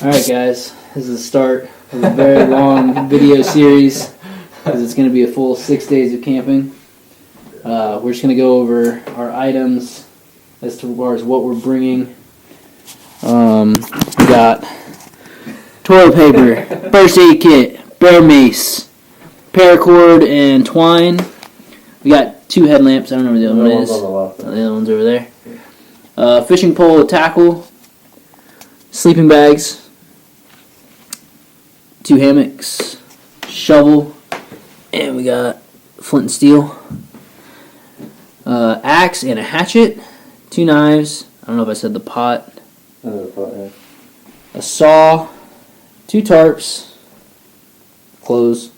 Alright guys, this is the start of a very long video series because it's going to be a full 6 days of camping. We're just going to go over our items as far as what we're bringing. We got toilet paper, first aid kit, bear mace, paracord and twine. We got 2 headlamps, I don't know where the other one is. The other one's over there. Fishing pole, tackle, sleeping bags, 2 hammocks, shovel, and we got flint and steel, axe and a hatchet, 2 knives, I don't know if I said the pot, a saw, 2 tarps, clothes,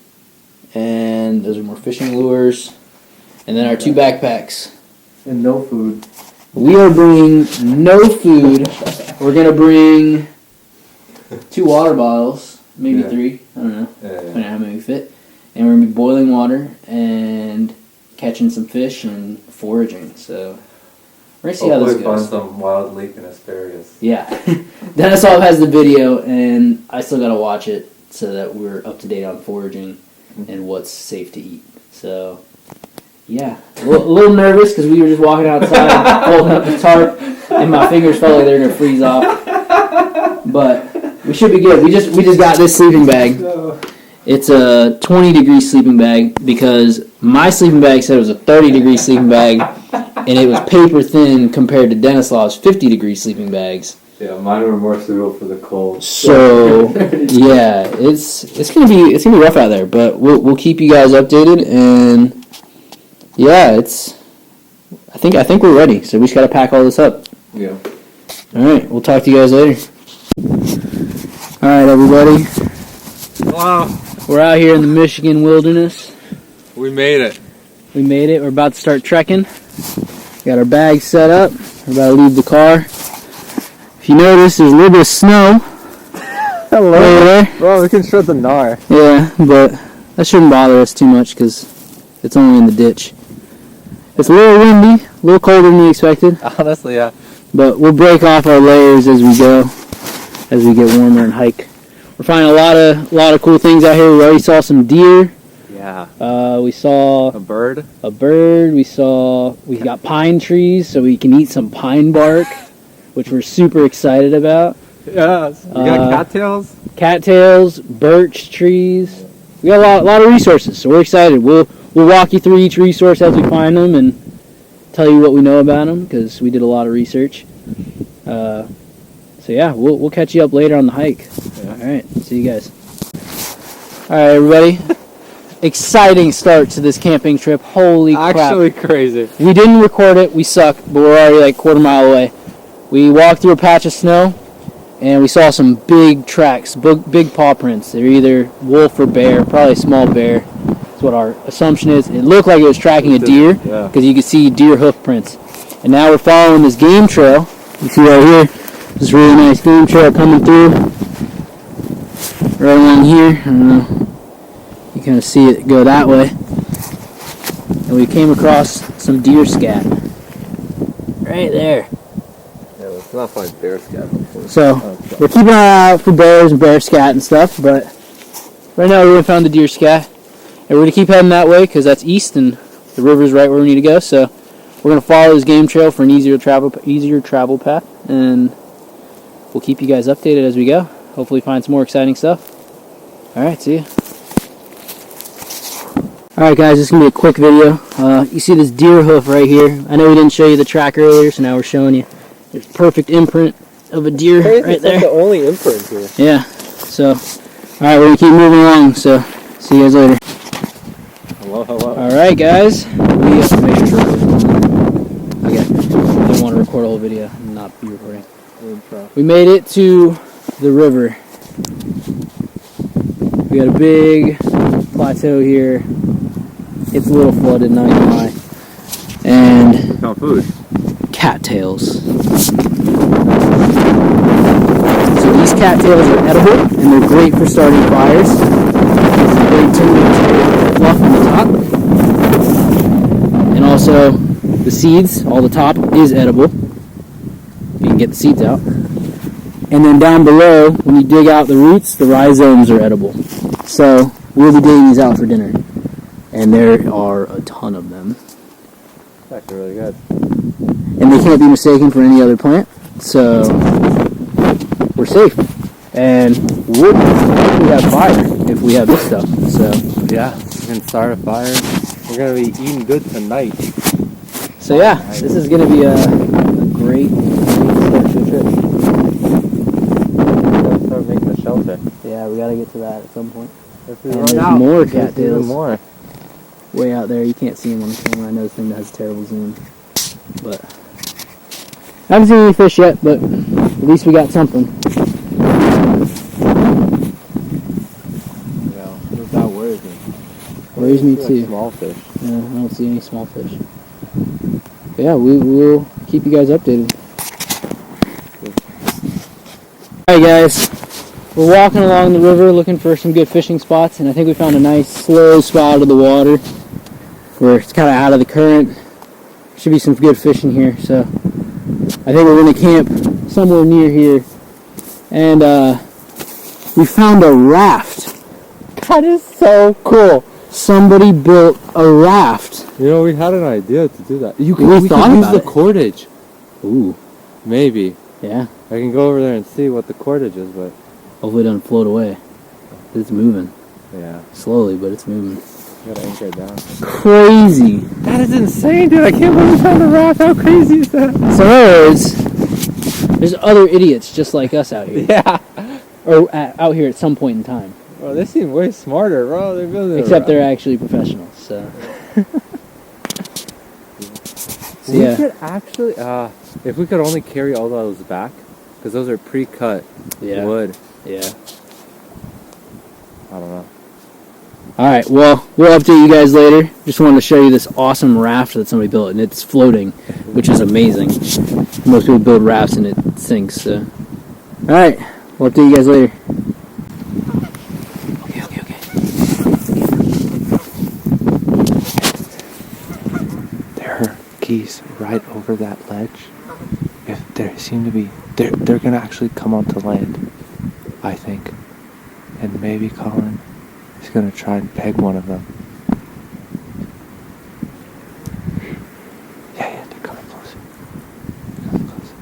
and those are more fishing lures, and then our 2 backpacks. And no food. We are bringing no food. We're going to bring 2 water bottles. Maybe 3, I don't know, depending on how many we fit. And we're going to be boiling water and catching some fish and foraging. So we're going to see how this goes. Hopefully find some wild leek and asparagus. Yeah. Denislav has the video, and I still got to watch it so that we're up to date on foraging and what's safe to eat. So, yeah. A little nervous because we were just walking outside holding up the tarp, and my fingers felt like they were going to freeze off. But we should be good. We just got this sleeping bag. It's a 20-degree sleeping bag because my sleeping bag said it was a 30-degree sleeping bag, and it was paper thin compared to Denislav's 50-degree sleeping bags. Yeah, mine were more suitable for the cold. So yeah, it's gonna be rough out there, but we'll keep you guys updated, and yeah, I think we're ready. So we just gotta pack all this up. Yeah. All right, we'll talk to you guys later. All right, everybody. Hello. We're out here in the Michigan wilderness. We made it. We made it. We're about to start trekking. Got our bags set up. We're about to leave the car. If you notice, there's a little bit of snow. Hello. Right there. Well, we can shred the gnar. Yeah, but that shouldn't bother us too much because it's only in the ditch. It's a little windy, a little colder than we expected. Honestly, yeah. But we'll break off our layers as we go, as we get warmer and hike. We're finding a lot of cool things out here. We already saw some deer. Yeah. We saw a bird. We got pine trees, so we can eat some pine bark, which we're super excited about. Yes. We got cattails. Cattails, birch trees. We got a lot of resources, so we're excited. We'll walk you through each resource as we find them and tell you what we know about them because we did a lot of research. So yeah, we'll catch you up later on the hike. Yeah. All right, see you guys. All right, everybody. Exciting start to this camping trip. Holy crap. Actually crazy. We didn't record it. We suck, but we're already like a quarter mile away. We walked through a patch of snow, and we saw some big tracks, big paw prints. They're either wolf or bear, probably a small bear. That's what our assumption is. It looked like it was tracking a deer because you could see deer hoof prints. And now we're following this game trail. You see right here, this really nice game trail coming through. Right along here. I don't know. You kind of see it go that way. And we came across some deer scat. Right there. Yeah, let's not find bear scat before. So, we're keeping an eye out for bears and bear scat and stuff, but right now we haven't found the deer scat. And we're going to keep heading that way because that's east and the river's right where we need to go. So, we're going to follow this game trail for an easier travel path, and we'll keep you guys updated as we go. Hopefully find some more exciting stuff. Alright, see ya. Alright guys, this is going to be a quick video. You see this deer hoof right here. I know we didn't show you the track earlier, so now we're showing you. There's perfect imprint of a deer right there. That's the only imprint here. Yeah, so, alright, we're going to keep moving along, so see you guys later. Hello. Alright guys, we have to make sure. Okay, I don't want to record a whole video and not be recording. We made it to the river. We got a big plateau here. It's a little flooded, not gonna lie. And We found food. Cattails. So these cattails are edible and they're great for starting fires. There's a great tender fluff on the top. And also the seeds, all the top is edible. You can get the seeds out. And then down below, when you dig out the roots, the rhizomes are edible. So we'll be digging these out for dinner. And there are a ton of them. It's actually really good. And they can't be mistaken for any other plant. So we're safe. And we'll probably have fire if we have this stuff. So Yeah, we can start a fire. We're gonna be eating good tonight. So yeah, this is going to be a great start to the trip. Let's start making a shelter. Yeah, we got to get to that at some point. If And there's more cattails way out there. You can't see them on the camera. I know this thing has terrible zoom. But I haven't seen any fish yet, but at least we got something. Yeah, that worries me. Worries me Like too. small fish. Yeah, I don't see any small fish. But yeah, we will keep you guys updated. Alright guys, we're walking along the river looking for some good fishing spots, and I think we found a nice slow spot of the water where it's kind of out of the current. Should be some good fishing here, so I think we're going to camp somewhere near here. And we found a raft. That is so cool. Somebody built a raft. You know, we had an idea to do that. We We thought could use about the it. cordage. Ooh, Maybe. yeah. I can go over there and see what the cordage is, but Hopefully it doesn't float away. It's moving. yeah, Slowly, but it's moving. gotta anchor it down. Crazy. That is insane, dude. I can't believe we found a raft. How crazy is that? So in other words, there's other idiots just like us out here. Yeah. Or out here at some point in time. Bro, they seem way smarter, bro. They're building Except they're actually professionals, so. So We yeah. could actually, if we could only carry all those back, because those are pre-cut wood. Yeah. I don't know. Alright, well, we'll update you guys later. Just wanted to show you this awesome raft that somebody built, and it's floating, which is amazing. Most people build rafts and it sinks, so. Alright, we'll update you guys later. Okay. There are geese right over that ledge. If there seem to be, they're gonna actually come onto land, I think. And maybe Collin is gonna try and peg one of them. Yeah, they're coming closer. Coming closer.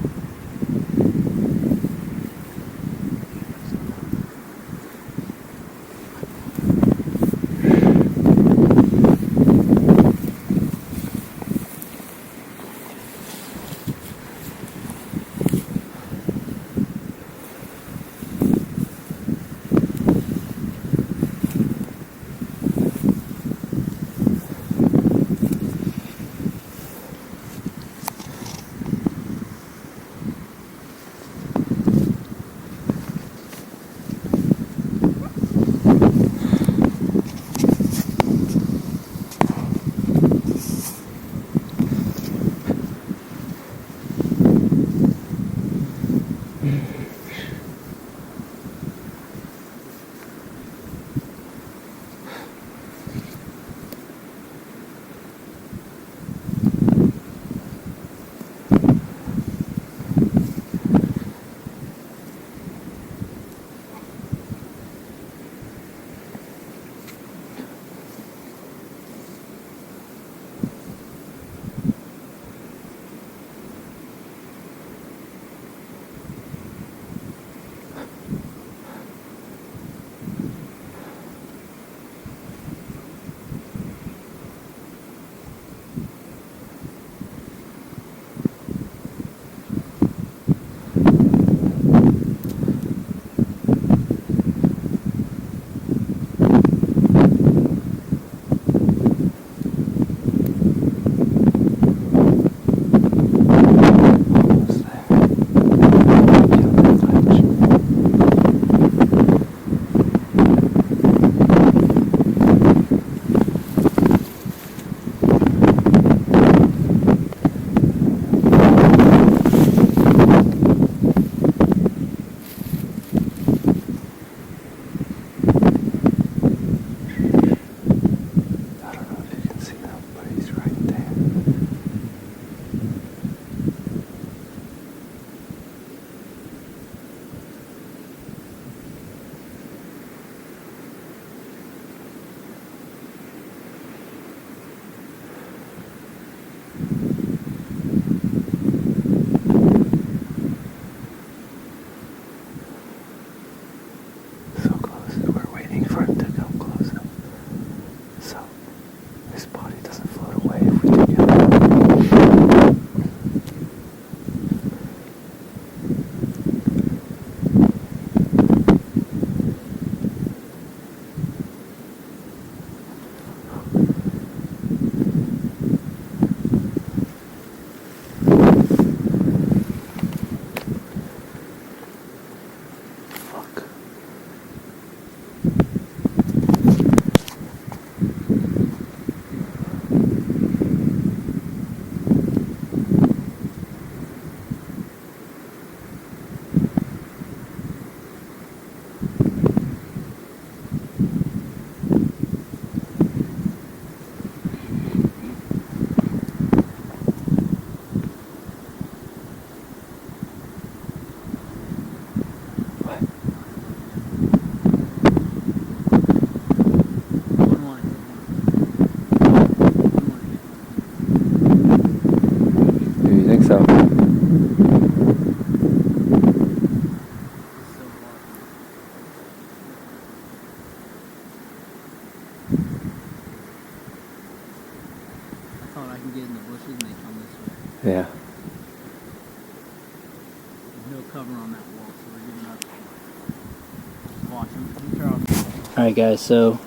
Alright guys, so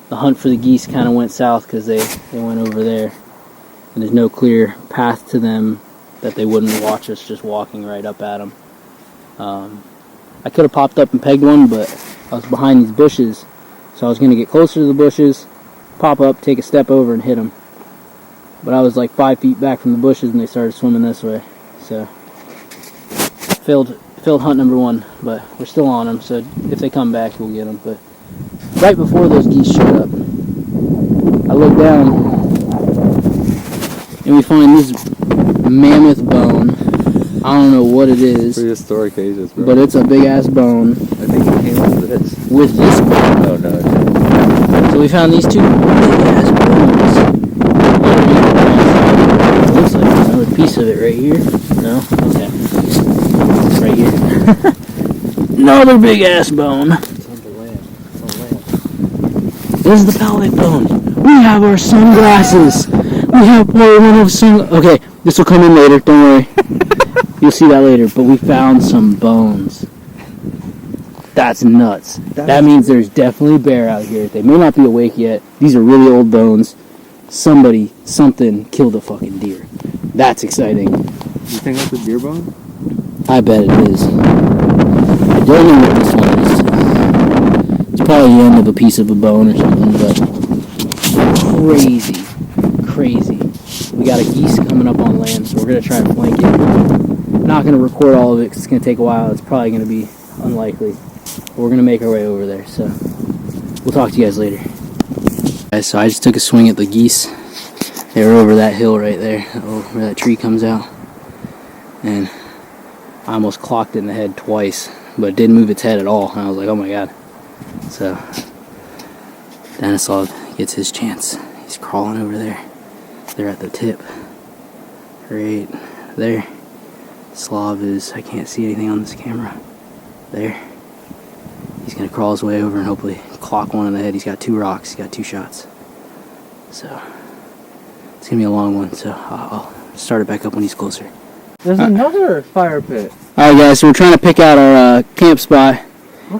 the hunt for the geese kind of went south because they went over there. And there's no clear path to them that they wouldn't watch us just walking right up at them. I could have popped up and pegged one, but I was behind these bushes. So I was going to get closer to the bushes, pop up, take a step over and hit them. But I was like 5 feet back from the bushes and they started swimming this way. So failed hunt number 1, but we're still on them. So if they come back, we'll get them. But right before those geese showed up, I look down and we find this mammoth bone. I don't know what it is, Prehistoric ages, bro. but it's a big ass bone. I think it came with this. With this bone. Oh, no. So we found these 2 big ass bones. It looks like there's another piece of it right here. No? Okay. It's right here. Another big ass bone. It's on the land. It's on land. This is the pelvic bone. We have our sunglasses. We have one of sunglasses. Okay, this will come in later. Don't worry. You'll see that later. But we found some bones. That's nuts. That means there's definitely bear out here. They may not be awake yet. These are really old bones. Something killed a fucking deer. That's exciting. You think that's a deer bone? I bet it is. I don't know what this one is. It's probably the end of a piece of a bone or something, but crazy. We got a geese coming up on land, so we're going to try to flank it. I'm not going to record all of it because it's going to take a while. It's probably going to be unlikely. But we're going to make our way over there, so we'll talk to you guys later. Guys, so I just took a swing at the geese. They were over that hill right there, where that tree comes out. And I almost clocked it in the head twice, but it didn't move its head at all. And I was like, oh my god. So, Denislav gets his chance. He's crawling over there. They're at the tip. Right there. Slav is, I can't see anything on this camera. There. He's going to crawl his way over and hopefully clock one in the head. He's got 2 rocks. He's got 2 shots. So, it's going to be a long one. So, I'll start it back up when he's closer. There's another fire pit. Alright guys, so we're trying to pick out our camp spot.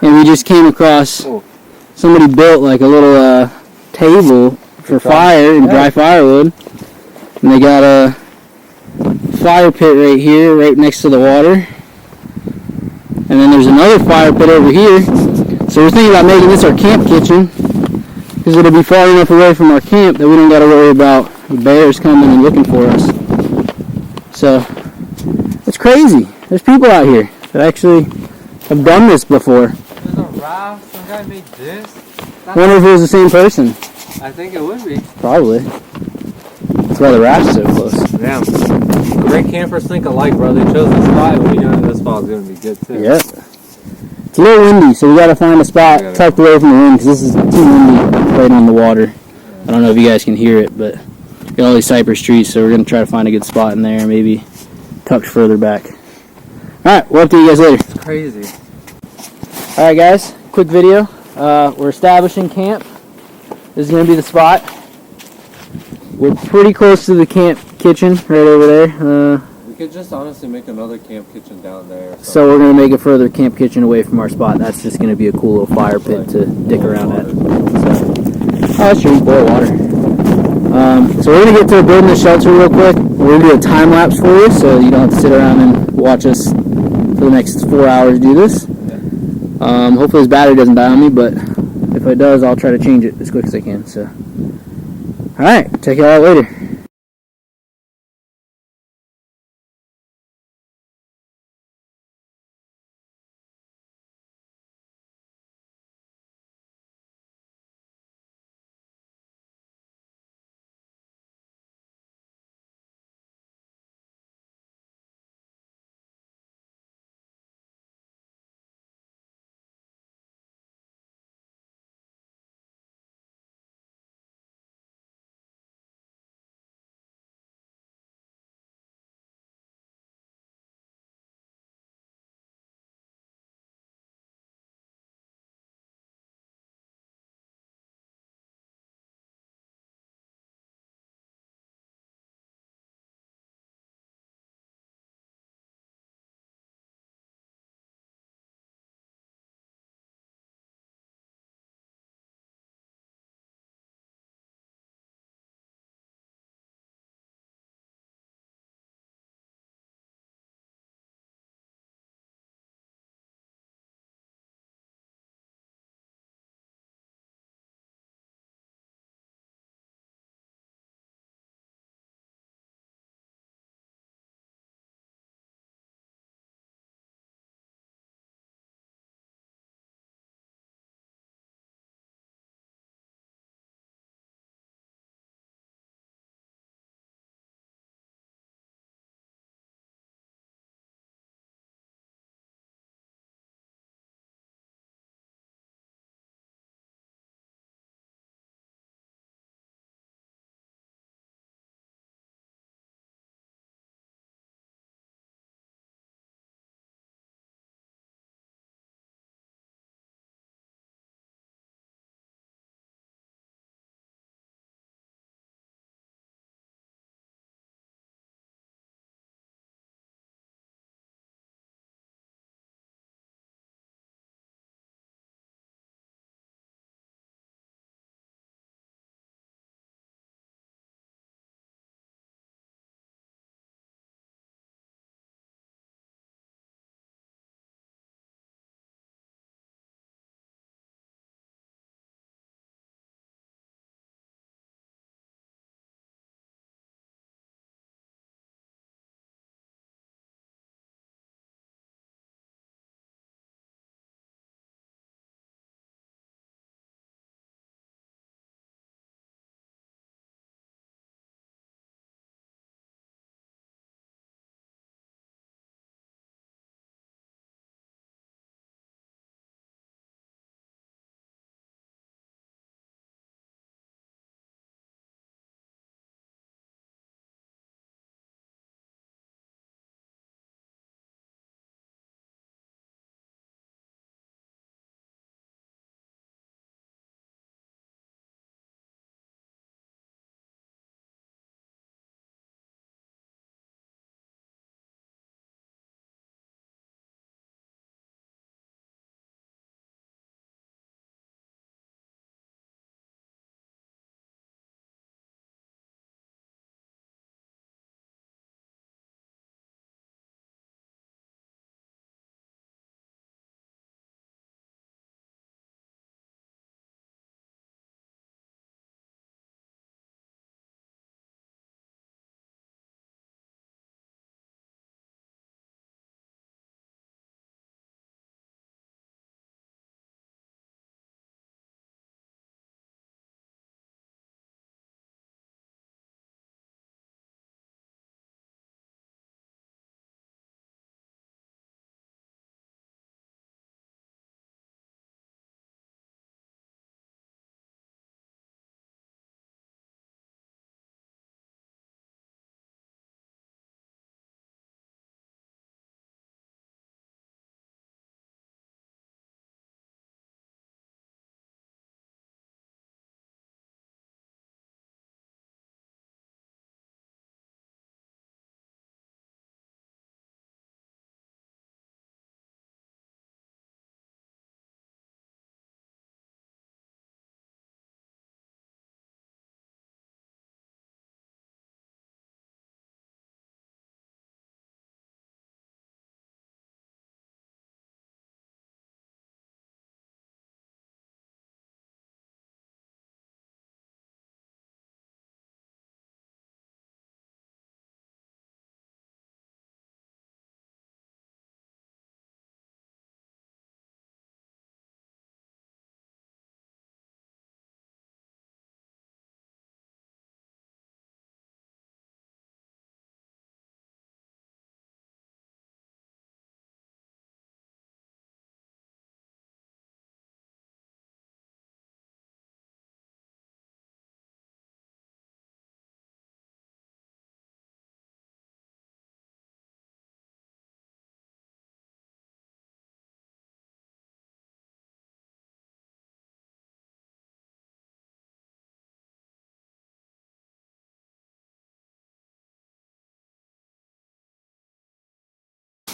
And we just came across somebody built like a little table for fire and dry firewood. And they got a fire pit right here, right next to the water. And then there's another fire pit over here. So we're thinking about making this our camp kitchen, because it'll be far enough away from our camp that we don't got to worry about bears coming and looking for us. So, it's crazy. There's people out here that actually have done this before. There's a raft. Some guy made this. Wonder if it was the same person. I think it would be. Probably. That's why the raft's so close. Damn. Great campers think alike, bro. They chose this spot, and we know this spot is going to be good, too. Yep. It's a little windy, so we got to find a spot tucked away from the wind, because this is too windy right on the water. I don't know if you guys can hear it, but we got all these cypress trees, so we're going to try to find a good spot in there, maybe tucked further back. Alright, we'll update you guys later. It's crazy. Alright guys, quick video. We're establishing camp. This is going to be the spot. We're pretty close to the camp kitchen right over there. We could just honestly make another camp kitchen down there. So we're going to make a further camp kitchen away from our spot. That's just going to be a cool little fire pit to dick around at. So, that's true, boil water. So we're going to get to building the shelter real quick. We're going to do a time lapse for you so you don't have to sit around and watch us for the next 4 hours do this. Hopefully this battery doesn't die on me, but if it does, I'll try to change it as quick as I can. So, alright, check you out later.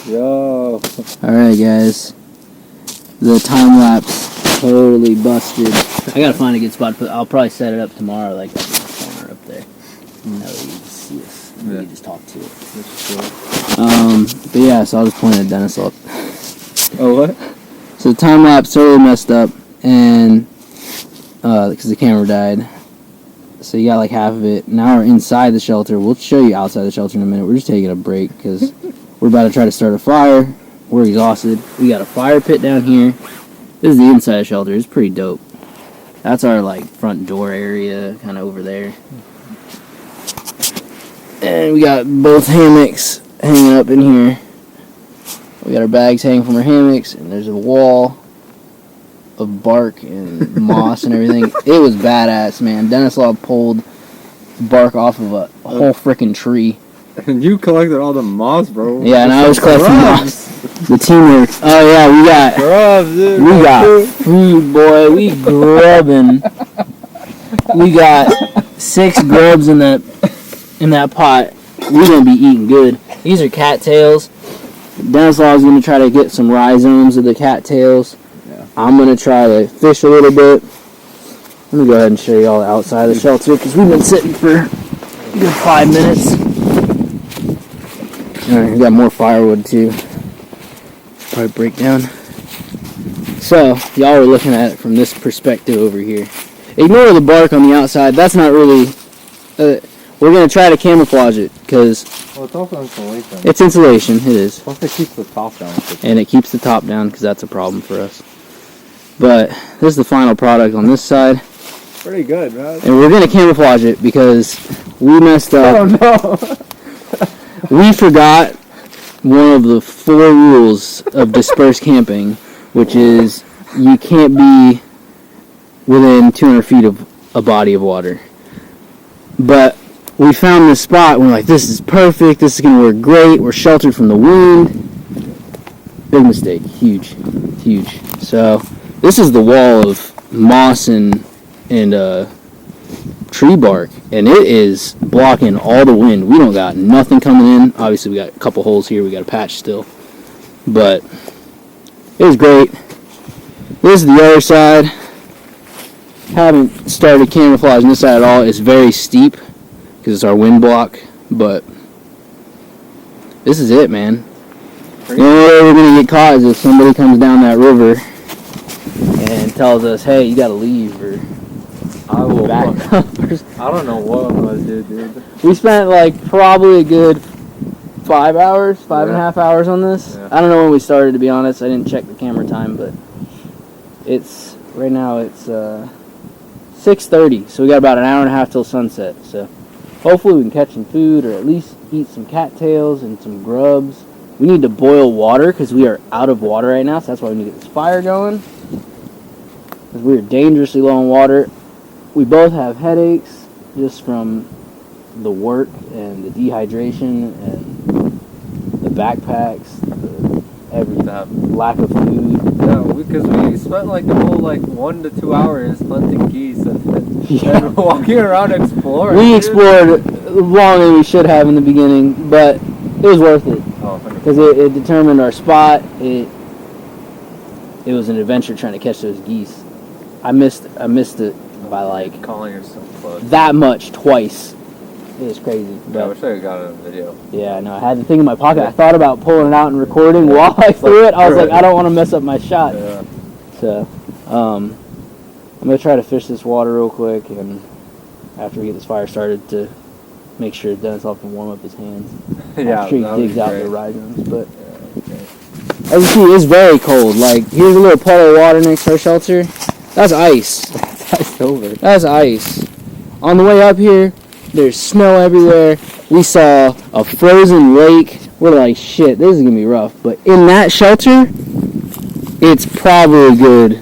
Yo. Alright, guys. The time lapse totally busted. I gotta find a good spot to put. I'll probably set it up tomorrow, like up in the corner up there. That way you can see us. We can just talk to it. But yeah, so I'll just point at Denislav. Oh, what? So the time lapse totally messed up, and because the camera died. So you got like half of it. Now we're inside the shelter. We'll show you outside the shelter in a minute. We're just taking a break because we're about to try to start a fire. We're exhausted. We got a fire pit down here. This is the inside of the shelter. It's pretty dope. That's our like front door area, kind of over there. And we got both hammocks hanging up in here. We got our bags hanging from our hammocks, and there's a wall of bark and moss and everything. It was badass, man. Denislav pulled bark off of a whole freaking tree. And you collected all the moss, bro. Yeah, and I was collecting moss. The teamwork. Oh yeah, we got Grubs, dude. we got food, boy. We grubbing. We got 6 grubs in that pot. We're gonna be eating good. These are cattails. Denislav's gonna try to get some rhizomes of the cattails. Yeah. I'm gonna try to fish a little bit. Let me go ahead and show you all the outside of the shelter because we've been sitting for a good 5 minutes. Alright, we got more firewood too. Probably break down. So, y'all are looking at it from this perspective over here. Ignore the bark on the outside. That's not really... we're going to try to camouflage it because... Well, it's also insulation. It's insulation, it is. Plus it keeps the top down. And it keeps the top down because that's a problem for us. But this is the final product on this side. Pretty good, man. And we're going to camouflage it because we messed up. Oh, no. We forgot one of the 4 rules of dispersed camping, which is you can't be within 200 feet of a body of water. But we found this spot, and we're like, this is perfect, this is going to work great, we're sheltered from the wind. Big mistake, huge. So, this is the wall of moss and tree bark, and it is blocking all the wind. We don't got nothing coming in. Obviously, we got a couple holes here. We got a patch still, but it was great. This is the other side. Haven't started camouflaging this side at all. It's very steep because it's our wind block, but this is it, man. The only way we're gonna get caught is if somebody comes down that river and tells us, "Hey, you gotta leave," or I will back up. I don't know what I'm gonna do, dude. We spent like probably a good 5 hours, 5.5 hours on this. Yeah. I don't know when we started, to be honest. I didn't check the camera time, but it's right now it's 6:30, so we got about an hour and a half till sunset. So hopefully we can catch some food or at least eat some cattails and some grubs. We need to boil water because we are out of water right now, so that's why we need to get this fire going. Because we are dangerously low on water. We both have headaches just from the work and the dehydration and the backpacks, everything, lack of food. Yeah, because we spent like the whole 1 to 2 hours hunting geese and Yeah. walking around exploring. We dude. explored longer than we should have in the beginning, but it was worth it Oh, because it determined our spot. It was an adventure trying to catch those geese. I missed it by like calling yourself close. that much twice. It was crazy. Yeah, I But wish I got it on video. yeah, no, I had the thing in my pocket. I thought about pulling it out and recording while I threw it. I was like, I don't want to mess up my shot. Yeah. So, I'm gonna try to fish this water real quick, and after we get this fire started, to make sure Denislav can warm up his hands. Yeah, After he that would digs be out great. the rhizomes. But Yeah, okay. as you see, it's very cold. Like, here's a little puddle of water next to our shelter. That's ice. That's over. That's ice. On the way up here, there's snow everywhere. We saw a frozen lake. We're like, shit, this is gonna be rough. But in that shelter, it's probably a good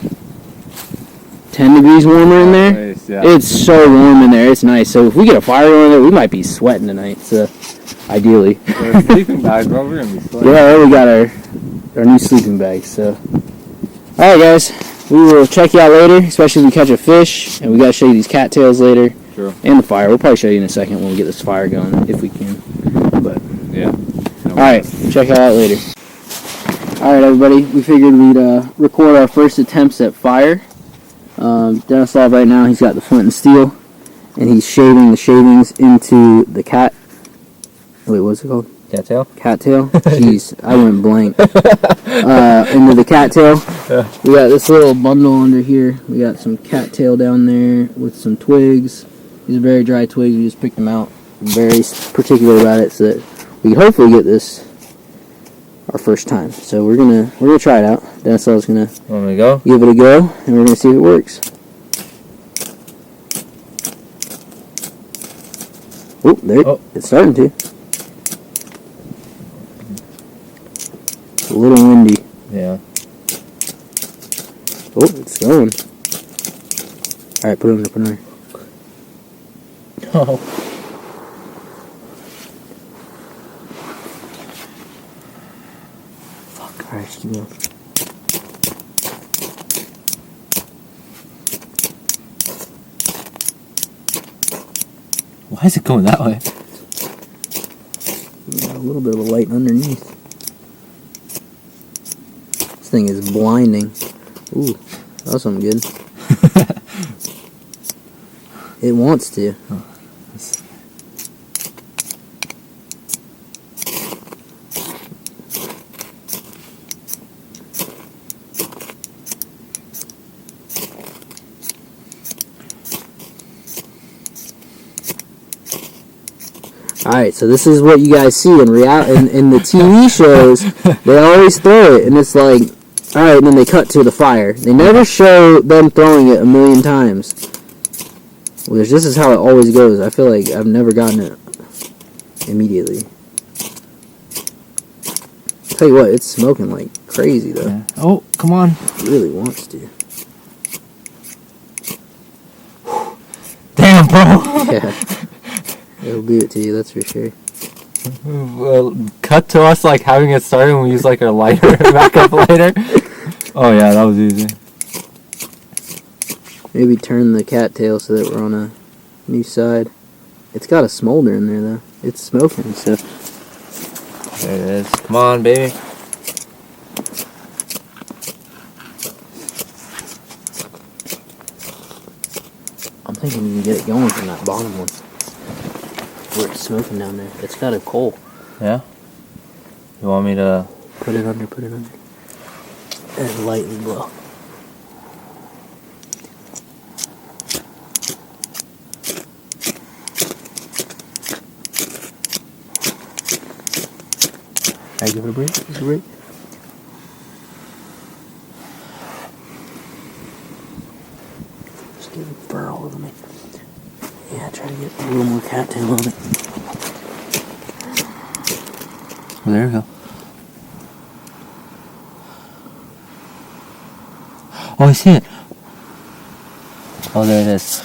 10 degrees warmer in there. Nice, yeah. It's so warm in there. It's nice. So if we get a fire going in there, we might be sweating tonight. So ideally. We're sleeping bags, bro. We're gonna be sweating. Yeah, we got our new sleeping bags. So, all right, guys, we will check you out later, especially if we catch a fish, and we gotta show you these cattails later. True. And the fire. We'll probably show you in a second when we get this fire going, if we can. But Yeah. all right, check you out later. Alright, everybody, we figured we'd record our first attempts at fire. Denislav right now, he's got the flint and steel, and he's shaving the shavings into the cat. Wait, what's it called? Cattail? Cattail? Jeez, I went blank. Into the cattail. Yeah. We got this little bundle under here. We got some cattail down there with some twigs. These are very dry twigs. We just picked them out. Very particular about it, so that we can hopefully get this our first time. So we're gonna try it out. Denislav's gonna Want me to go? give it a go, and we're gonna see if it works. Oh, there! It's starting to. It's a little windy. Yeah. Oh, it's going. All right, put it under. Put it under. Oh. Fuck! All right, just keep going. Why is it going that way? We got a little bit of a light underneath. This thing is blinding. Ooh, that's something good. It wants to. Oh. Alright, so this is what you guys see in in the TV shows. They always throw it, and it's like, alright, and then they cut to the fire. They never show them throwing it a million times. Which this is how it always goes. I feel like I've never gotten it immediately. Tell you what, it's smoking like crazy though. Yeah. Oh, come on. It really wants to. Damn, bro. Yeah. It'll do it to you, that's for sure. Well, cut to us like having it started when we use like our lighter, backup lighter. Oh yeah, that was easy. Maybe turn the cattail so that we're on a new side. It's got a smolder in there though. It's smoking, so. There it is. Come on, baby. I'm thinking you can get it going from that bottom one. Where it's smoking down there. It's got a coal. Yeah? You want me to... Put it under. And lightly blow. Alright, give it a break. Give it a break. Just give it fur all over me. Yeah, try to get a little more cattail on it. Oh, there we go. Oh, I see it. Oh, there it is.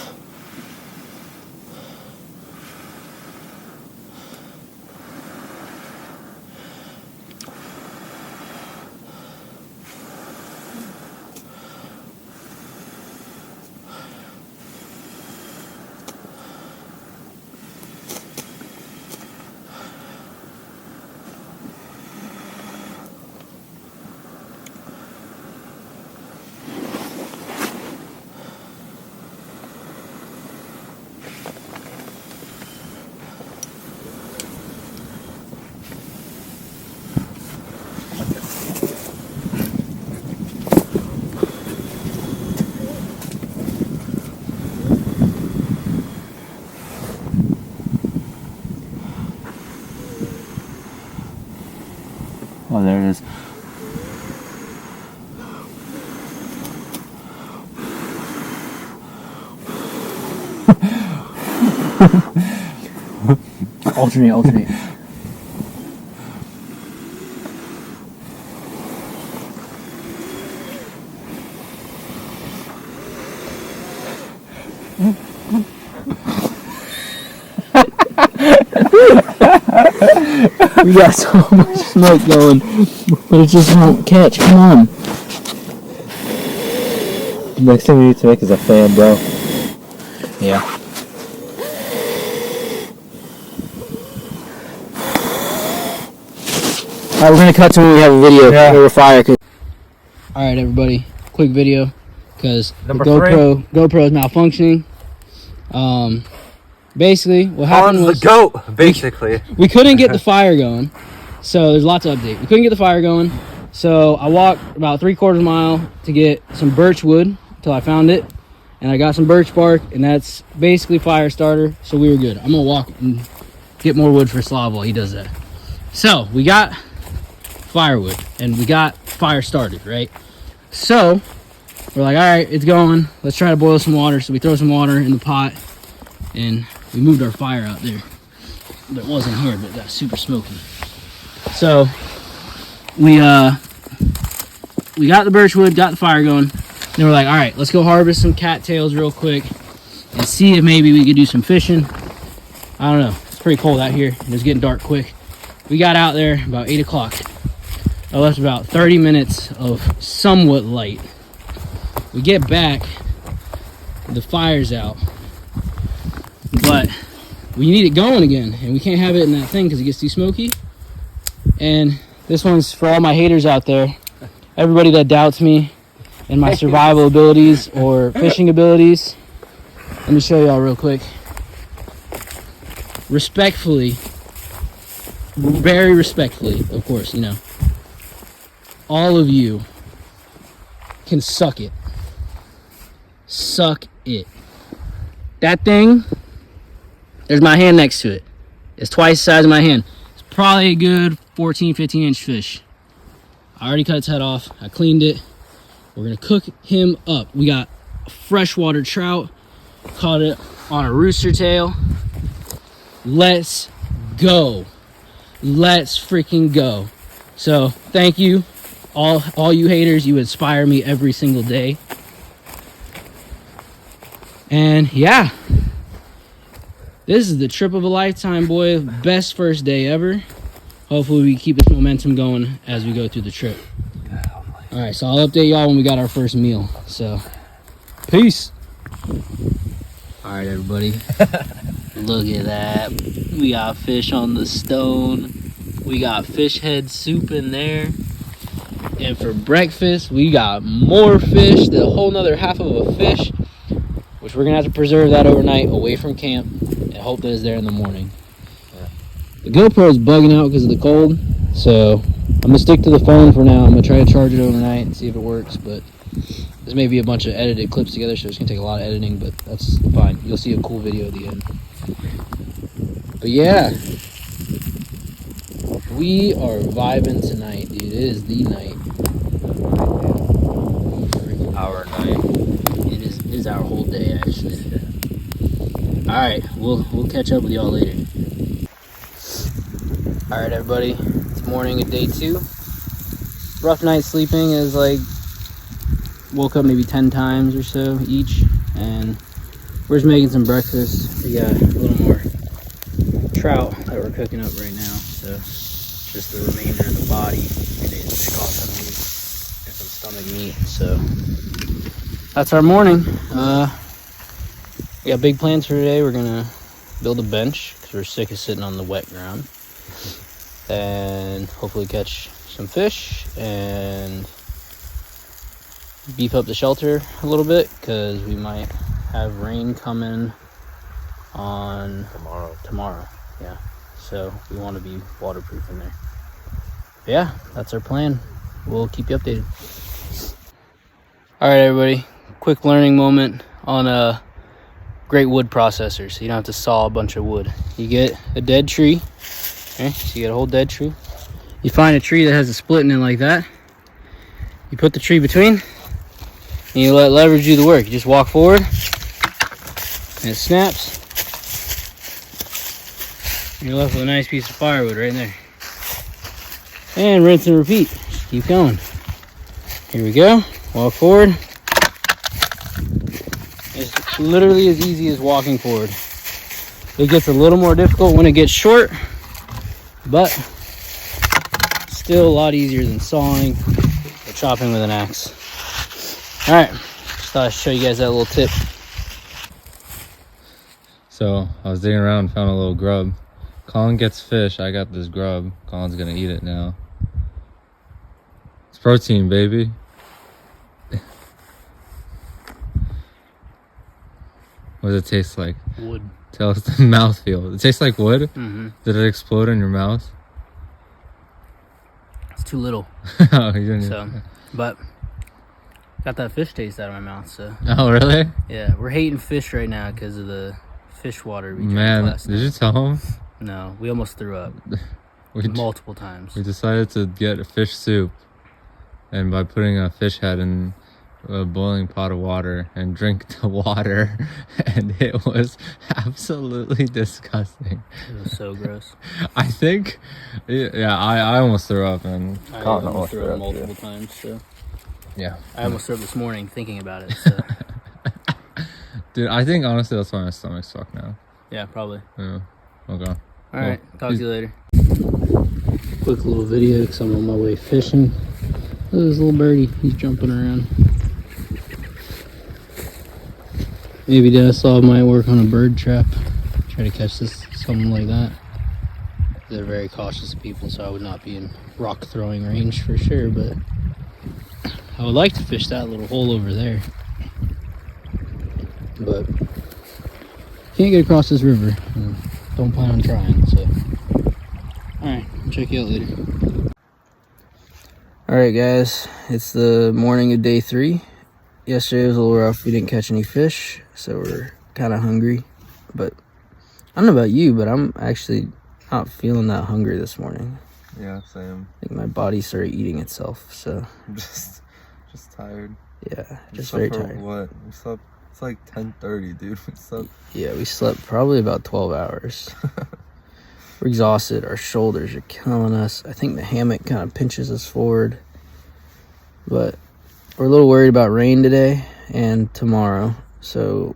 Oh, there it is. Alternate. We got so much smoke going, but it just won't catch. Come on. The next thing we need to make is a fan, bro. Yeah. Alright, we're gonna cut to when we have a video Yeah. or a fire. Alright, everybody, quick video because the Number GoPro is malfunctioning. Basically, what happened was the goat, basically. we couldn't get the fire going, so there's lots to update. We couldn't get the fire going, so I walked about 3/4 mile to get some birch wood until I found it, and I got some birch bark, and that's basically fire starter. So we were good. I'm gonna walk and get more wood for Slav while he does that. So we got firewood and we got fire started, right? So we're like, all right, it's going. Let's try to boil some water. So we throw some water in the pot, and we moved our fire out there. But it wasn't here, but it got super smoky. So we got the birch wood, got the fire going. Then we're like, all right, let's go harvest some cattails real quick and see if maybe we could do some fishing. I don't know. It's pretty cold out here, and it's getting dark quick. We got out there about 8 o'clock. I left about 30 minutes of somewhat light. We get back, the fire's out, but we need it going again, and we can't have it in that thing because it gets too smoky. And this one's for all my haters out there, everybody that doubts me and my survival abilities or fishing abilities. Let me show y'all real quick. Respectfully, very respectfully, of course, you know, all of you can suck it. Suck it. That thing, there's my hand next to it. It's twice the size of my hand. It's probably a good 14, 15 inch fish. I already cut its head off. I cleaned it. We're gonna cook him up. We got freshwater trout. Caught it on a rooster tail. Let's go. Let's freaking go. So thank you, all you haters. You inspire me every single day. And yeah, this is the trip of a lifetime, boy. Best first day ever. Hopefully we keep this momentum going as we go through the trip. All right, so I'll update y'all when we got our first meal. So peace. All right, everybody. Look at that. We got fish on the stone. We got fish head soup in there. And for breakfast, we got more fish, the whole nother half of a fish, which we're gonna have to preserve that overnight away from camp and hope that it's there in the morning. The GoPro is bugging out because of the cold, so I'm gonna stick to the phone for now. I'm gonna try to charge it overnight and see if it works, but this may be a bunch of edited clips together, so it's gonna take a lot of editing, but that's fine. You'll see a cool video at the end. But yeah, we are vibing tonight, dude. It is the night. Our night. It is our whole day, actually. All right, we'll catch up with y'all later. All right, everybody. It's morning of day 2. Rough night sleeping is like woke up maybe 10 times or so each, and we're just making some breakfast. We got a little more trout that we're cooking up right now, so just the remainder of the body. We need to pick off some meat and some stomach meat. So that's our morning. We got big plans for today. We're gonna build a bench because we're sick of sitting on the wet ground, and hopefully catch some fish and beef up the shelter a little bit because we might have rain coming on tomorrow. Yeah, so we want to be waterproof in there. But yeah, that's our plan. We'll keep you updated. All right, everybody, quick learning moment on a great wood processor, so you don't have to saw a bunch of wood. You get a dead tree. Okay, so you get a whole dead tree. You find a tree that has a split in it like that. You put the tree between, and you let leverage do the work. You just walk forward, and it snaps. You're left with a nice piece of firewood right in there. And rinse and repeat. Just keep going. Here we go. Walk forward. It's literally as easy as walking forward. It gets a little more difficult when it gets short, but still a lot easier than sawing or chopping with an axe. All right, just thought I'd show you guys that little tip. So I was digging around and found a little grub. Collin gets fish. I got this grub. Collin's gonna eat it now. It's protein, baby. What does it taste like? Wood. Tell us the mouthfeel. It tastes like wood? Mm-hmm. Did it explode in your mouth? It's too little. Oh, you didn't. So, but got that fish taste out of my mouth. So. Oh, really? Yeah, we're hating fish right now because of the fish water we drank Man, last did night. you tell him? No, we almost threw up We multiple times. We decided to get a fish soup, and by putting a fish head in a boiling pot of water and drink the water, and it was absolutely disgusting. It was so gross. I think, yeah, I almost threw up, and I Collin almost threw up too. multiple times. So Yeah, I almost threw up this morning thinking about it. So dude, I think honestly that's why my stomach's fucked now. yeah, probably. Yeah. Okay. All right, talk to you later. Quick little video because I'm on my way fishing. Look at this little birdie. He's jumping around. Maybe Denislav might work on a bird trap. Try to catch something like that. They're very cautious of people, so I would not be in rock throwing range for sure, but I would like to fish that little hole over there. But can't get across this river. Don't plan on trying, so. Alright, I'll check you out later. Alright guys, it's the morning of day 3. Yesterday was a little rough. We didn't catch any fish, so we're kind of hungry. But I don't know about you, but I'm actually not feeling that hungry this morning. Yeah, same. I think my body started eating itself, so. I'm just tired. Yeah, just very tired. What? We slept. It's like 10:30, dude. We slept. Yeah, we slept probably about 12 hours. We're exhausted. Our shoulders are killing us. I think the hammock kind of pinches us forward. But we're a little worried about rain today and tomorrow. So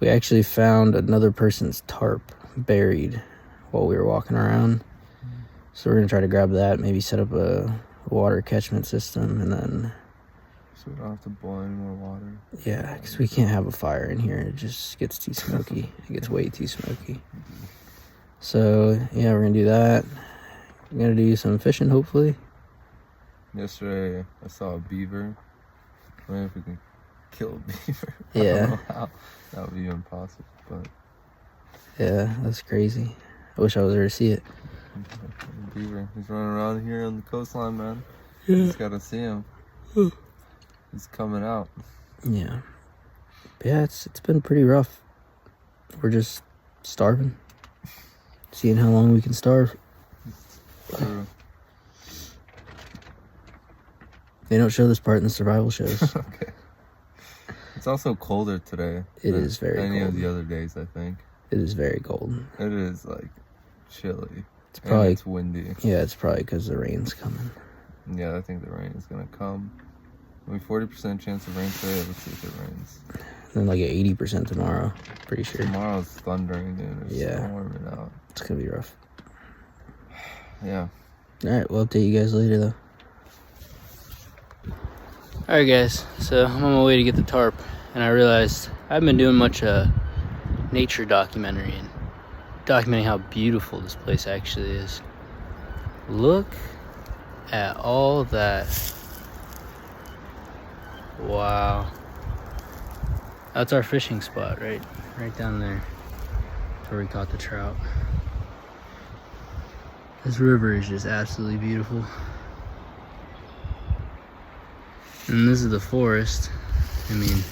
we actually found another person's tarp buried while we were walking around. So we're going to try to grab that, maybe set up a water catchment system, and then... So we don't have to boil any more water. Yeah, because we can't have a fire in here. It just gets too smoky. It gets way too smoky. So, yeah, we're going to do that. We're going to do some fishing, hopefully. Yesterday, I saw a beaver. I mean, if we can kill a beaver. Yeah. I don't know how. That would be impossible, but... Yeah, that's crazy. I wish I was there to see it. Beaver. He's running around here on the coastline, man. Yeah. You just gotta see him. He's coming out. Yeah. But yeah, it's been pretty rough. We're just starving. Seeing how long we can starve. True. They don't show this part in the survival shows. Okay. It's also colder today. It than is very any cold. of the other days, I think. It is very cold. It is, like, chilly. It's probably... And it's windy. Yeah, it's probably because the rain's coming. Yeah, I think the rain is gonna come. I mean, 40% chance of rain today. Let's see if it rains. Then like at 80% tomorrow. Pretty sure. Tomorrow's thundering, dude. It's Yeah. storming out. It's gonna be rough. Yeah. Alright, we'll update you guys later though. Alright guys, so I'm on my way to get the tarp, and I realized I haven't been doing much nature documentary and documenting how beautiful this place actually is. Look at all that. Wow. That's our fishing spot, right down there. Where we caught the trout. This river is just absolutely beautiful. And this is the forest. I mean,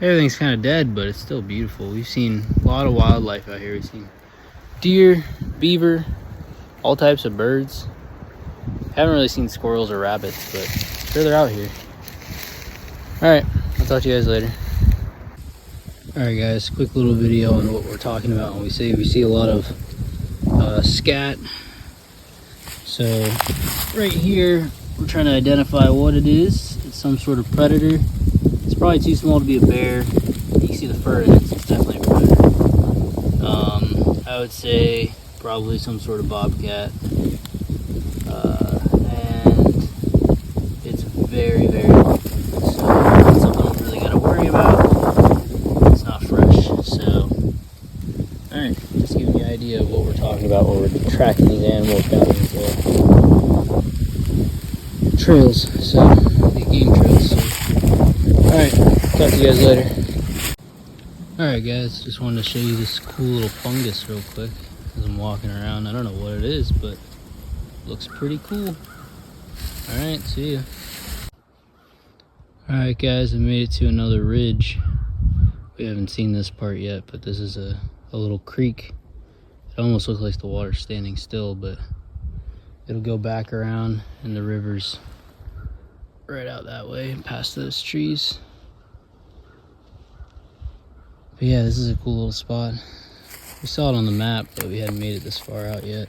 everything's kind of dead, but it's still beautiful. We've seen a lot of wildlife out here. We've seen deer, beaver, all types of birds. Haven't really seen squirrels or rabbits, but sure they're out here. Alright, I'll talk to you guys later. Alright guys, quick little video on what we're talking about when we see a lot of scat. So right here we're trying to identify what it is. It's some sort of predator. It's probably too small to be a bear. You can see the fur in it, so it's definitely a predator. I would say probably some sort of bobcat. And it's very, very long. So that's something I don't really gotta worry about. It's not fresh. So alright, just giving you an idea of what we're talking about when we're tracking these animals down in the floor. trails, so the game trails. So, all right, talk to you guys later. All right, guys, just wanted to show you this cool little fungus real quick as I'm walking around. I don't know what it is, but it looks pretty cool. All right, see ya. All right, guys, I made it to another ridge. We haven't seen this part yet, but this is a little creek. It almost looks like the water's standing still, but it'll go back around and the river's right out that way past those trees. But yeah, this is a cool little spot. We saw it on the map, but we hadn't made it this far out yet.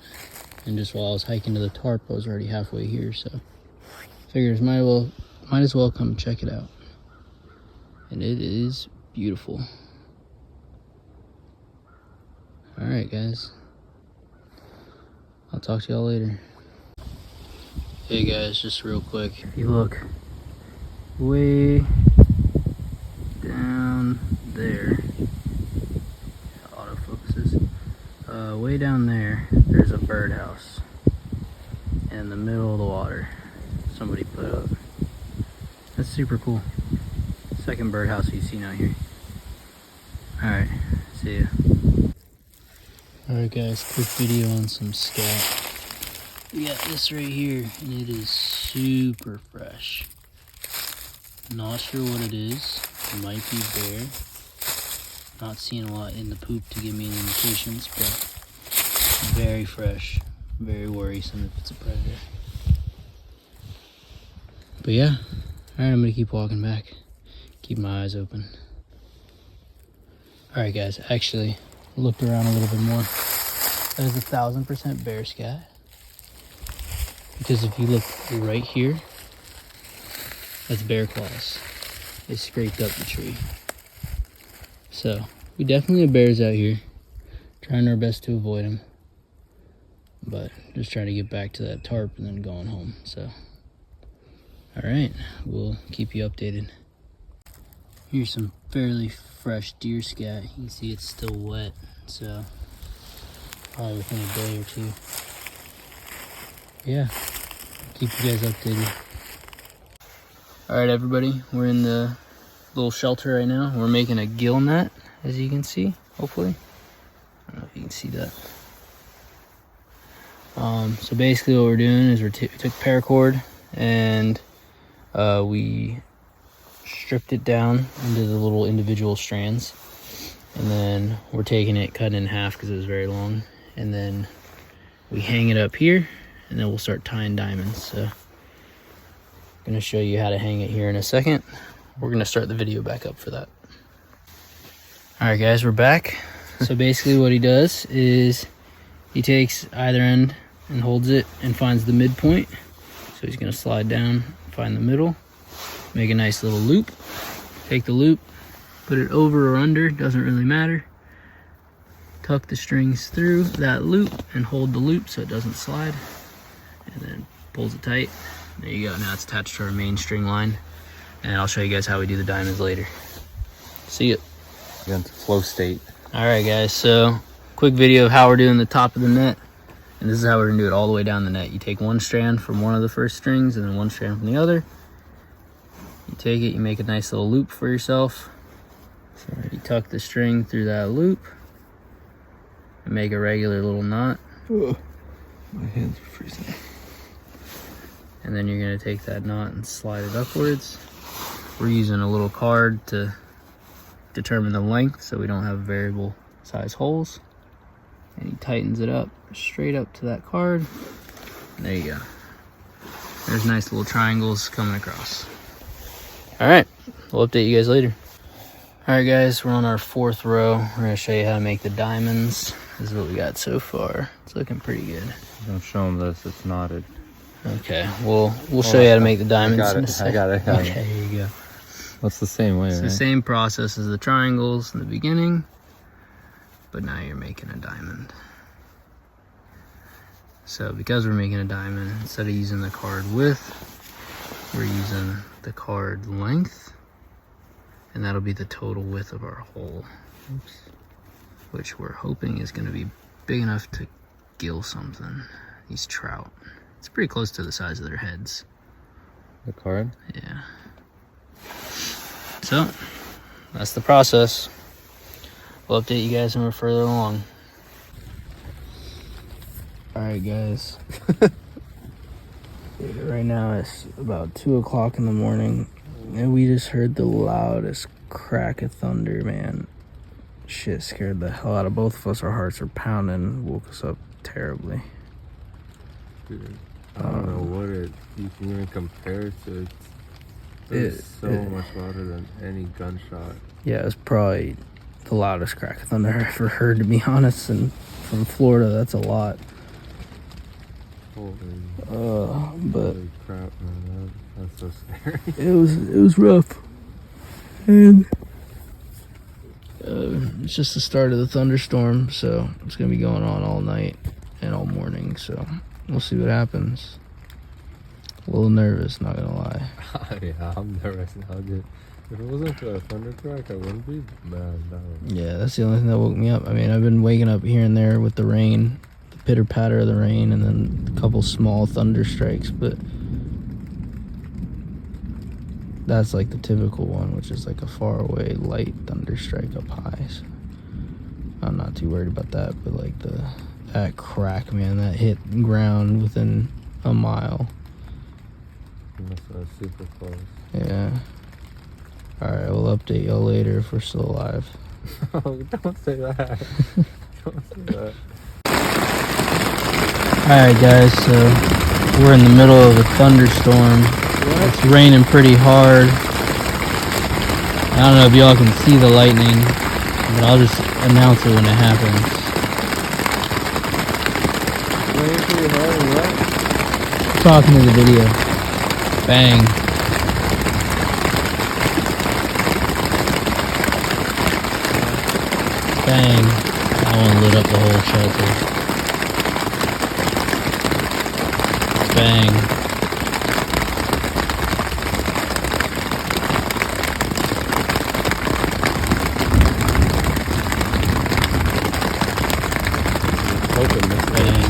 And just while I was hiking to the tarp, I was already halfway here, so figures might as well come check it out. And it is beautiful. All right, guys. I'll talk to y'all later. Hey guys, just real quick. If you look way down there, autofocuses. Way down there, there's a birdhouse in the middle of the water. Somebody put up. That's super cool. Second birdhouse you've seen out here. All right, see ya. All right, guys, quick video on some scat. We got this right here, and it is super fresh. Not sure what it is. It might be bear. Not seeing a lot in the poop to give me any indications, but very fresh. Very worrisome if it's a predator. But yeah, alright, I'm gonna keep walking back. Keep my eyes open. Alright guys, actually looked around a little bit more. That is 1000% bear scat. Because if you look right here, that's bear claws. They scraped up the tree. So, we definitely have bears out here. Trying our best to avoid them. But just trying to get back to that tarp and then going home. So, alright, we'll keep you updated. Here's some fairly fresh deer scat. You can see it's still wet. So, probably within a day or two. Yeah, keep you guys updated. Alright everybody, we're in the little shelter right now. We're making a gill net, as you can see, hopefully. I don't know if you can see that. So basically what we're doing is we took paracord and we stripped it down into the little individual strands. And then we're taking it, cutting it in half because it was very long. And then we hang it up here and then we'll start tying diamonds. So I'm gonna show you how to hang it here in a second. We're gonna start the video back up for that. All right guys, we're back. So basically what he does is he takes either end and holds it and finds the midpoint. So he's gonna slide down, find the middle, make a nice little loop, take the loop, put it over or under, doesn't really matter. Tuck the strings through that loop and hold the loop so it doesn't slide. And then pulls it tight. There you go, now it's attached to our main string line. And I'll show you guys how we do the diamonds later. See ya. Get into flow state. All right guys, so quick video of how we're doing the top of the net. And this is how we're gonna do it all the way down the net. You take one strand from one of the first strings and then one strand from the other. You take it, you make a nice little loop for yourself. So you tuck the string through that loop and make a regular little knot. Oh, my hands are freezing. And then you're gonna take that knot and slide it upwards. We're using a little card to determine the length so we don't have variable size holes. And he tightens it up straight up to that card. And there you go. There's nice little triangles coming across. All right, we'll update you guys later. All right guys, we're on our 4th row. We're gonna show you how to make the diamonds. This is what we got so far. It's looking pretty good. Don't show them this, it's knotted. Okay, we'll show you how to make the diamonds. I got it. Okay, here you go. That's the same way, It's right? the same process as the triangles in the beginning, but now you're making a diamond. So because we're making a diamond, instead of using the card width, we're using the card length, and that'll be the total width of our hole. Oops. Which we're hoping is gonna be big enough to gill something. These trout. It's pretty close to the size of their heads. The card? Yeah. So, that's the process. We'll update you guys when we're further along. Alright guys. Right now it's about 2 o'clock in the morning. And we just heard the loudest crack of thunder, man. Shit scared the hell out of both of us. Our hearts are pounding. Woke us up terribly. Dude, I don't know what you can even compare it to. It's so much louder than any gunshot. Yeah, it was probably the loudest crack of thunder I ever heard, to be honest. And from Florida, that's a lot. But holy crap, man, that's so scary. it was rough. And it's just the start of the thunderstorm, so it's gonna be going on all night and all morning. So we'll see what happens. A little nervous, not gonna lie. Yeah, I'm nervous now, dude. If it wasn't for a thunder crack, I wouldn't be mad. Yeah, that's the only thing that woke me up. I mean, I've been waking up here and there with the rain, the pitter patter of the rain, and then a couple small thunder strikes, but that's like the typical one, which is like a far away light thunder strike up high. So I'm not too worried about that, but like that crack, man, that hit ground within a mile. That's super close. Yeah. Alright, we'll update y'all later if we're still alive. Oh, don't say that. Don't say that. Alright guys, so we're in the middle of a thunderstorm. It's raining pretty hard. I don't know if y'all can see the lightning, but I'll just announce it when it happens. Raining pretty hard and what? Talking to the video. Bang. Bang. That one lit up the whole shelter. Bang. Hoping this Bang.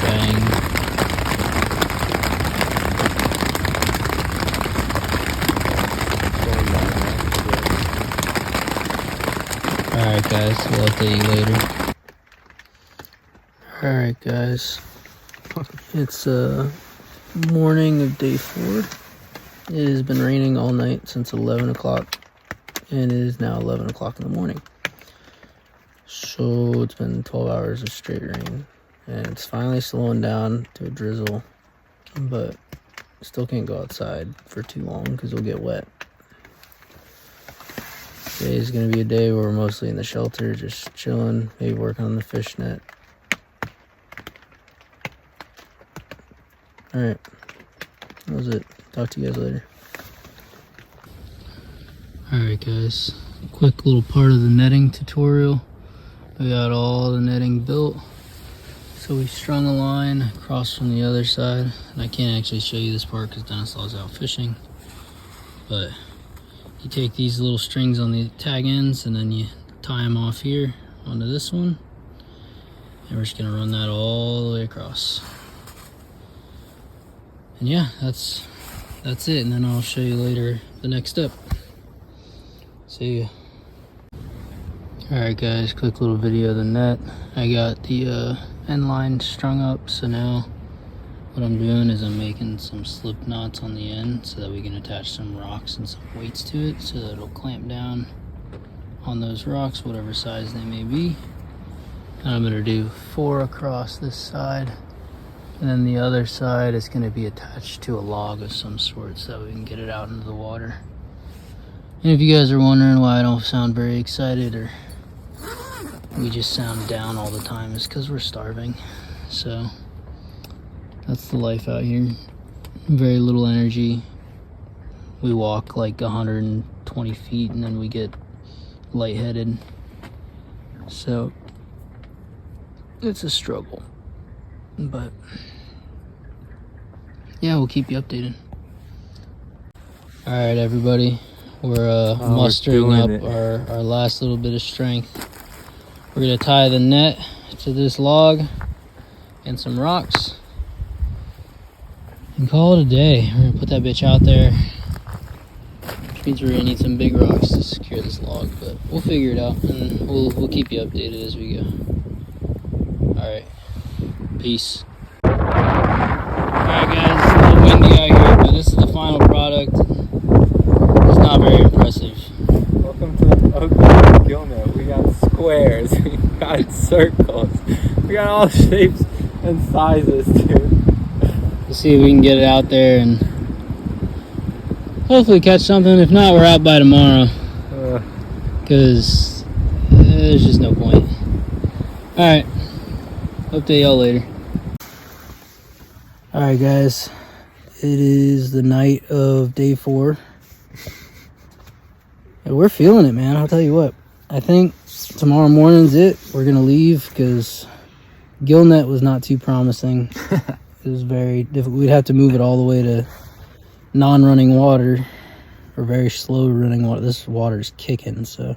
Bang. Alright guys, we'll update you later. Alright guys, it's morning of day 4. It has been raining all night since 11 o'clock, and it is now 11 o'clock in the morning. So it's been 12 hours of straight rain, and it's finally slowing down to a drizzle, but still can't go outside for too long because it'll get wet. Today is going to be a day where we're mostly in the shelter, just chilling, maybe working on the fish net. Alright, that was it. Talk to you guys later. Alright guys, quick little part of the netting tutorial. We got all the netting built. So we strung a line across from the other side. And I can't actually show you this part because Denislav's out fishing. But you take these little strings on the tag ends and then you tie them off here onto this one. And we're just gonna run that all the way across. And yeah, that's it. And then I'll show you later the next step. See ya. Alright guys, quick little video of the net. I got the end line strung up, so now what I'm doing is I'm making some slip knots on the end so that we can attach some rocks and some weights to it so that it'll clamp down on those rocks, whatever size they may be. And I'm going to do 4 across this side, and then the other side is going to be attached to a log of some sort so that we can get it out into the water. And if you guys are wondering why I don't sound very excited or we just sound down all the time, it's because we're starving. So that's the life out here. Very little energy. We walk like 120 feet and then we get lightheaded. So it's a struggle. But yeah, we'll keep you updated. Alright everybody, we're mustering up our last little bit of strength. We're gonna tie the net to this log and some rocks. And call it a day. We're gonna put that bitch out there. Which means we're gonna need some big rocks to secure this log, but we'll figure it out and we'll keep you updated as we go. Alright. Peace. Alright guys, it's a little windy out here, but this is the final product. It's not very impressive. Welcome to the ugly Gilnet. We got squares, we got circles, we got all shapes and sizes, dude. We'll see if we can get it out there and hopefully catch something. If not, we're out by tomorrow. Because there's just no point. Alright. Update y'all later. Alright guys. It is the night of day 4. And we're feeling it, man. I'll tell you what. I think tomorrow morning's it. We're going to leave because Gilnet was not too promising. It was very difficult. We'd have to move it all the way to non-running water or very slow running water. This water's kicking, so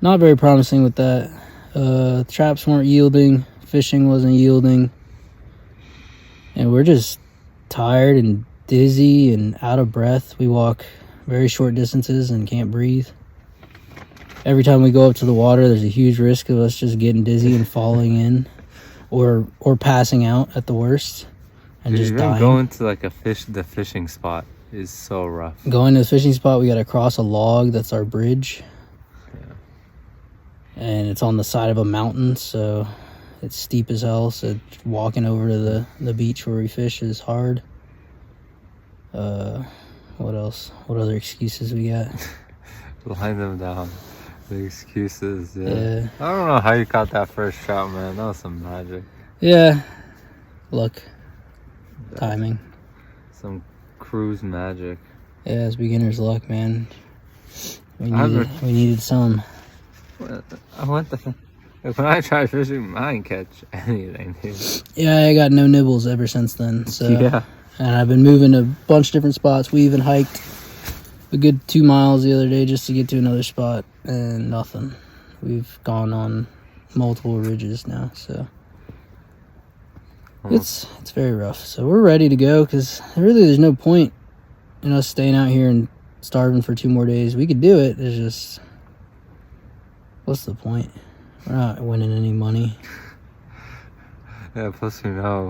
not very promising with that. Traps weren't yielding, fishing wasn't yielding, and we're just tired and dizzy and out of breath. We walk very short distances and can't breathe. Every time we go up to the water, there's a huge risk of us just getting dizzy and falling in or passing out at the worst and just dying. Going to like the fishing spot is so rough. Going to the fishing spot, we got to cross a log. That's our bridge. Yeah. And it's on the side of a mountain, so it's steep as hell. So walking over to the beach where we fish is hard. What else? What other excuses we got? Line them down. The excuses, yeah. I don't know how you caught that first trout, man. That was some magic. Yeah. Luck. Timing. Some cruise magic. Yeah, it's beginner's luck, man. We needed some. When I tried fishing, I didn't catch anything, dude. Yeah, I got no nibbles ever since then. So yeah. And I've been moving to a bunch of different spots. We even hiked a good 2 miles the other day just to get to another spot, and nothing. We've gone on multiple ridges now, so it's very rough. So we're ready to go because really there's no point in us staying out here and starving for 2 more days. We could do it. It's just, what's the point? We're not winning any money. Yeah, plus we know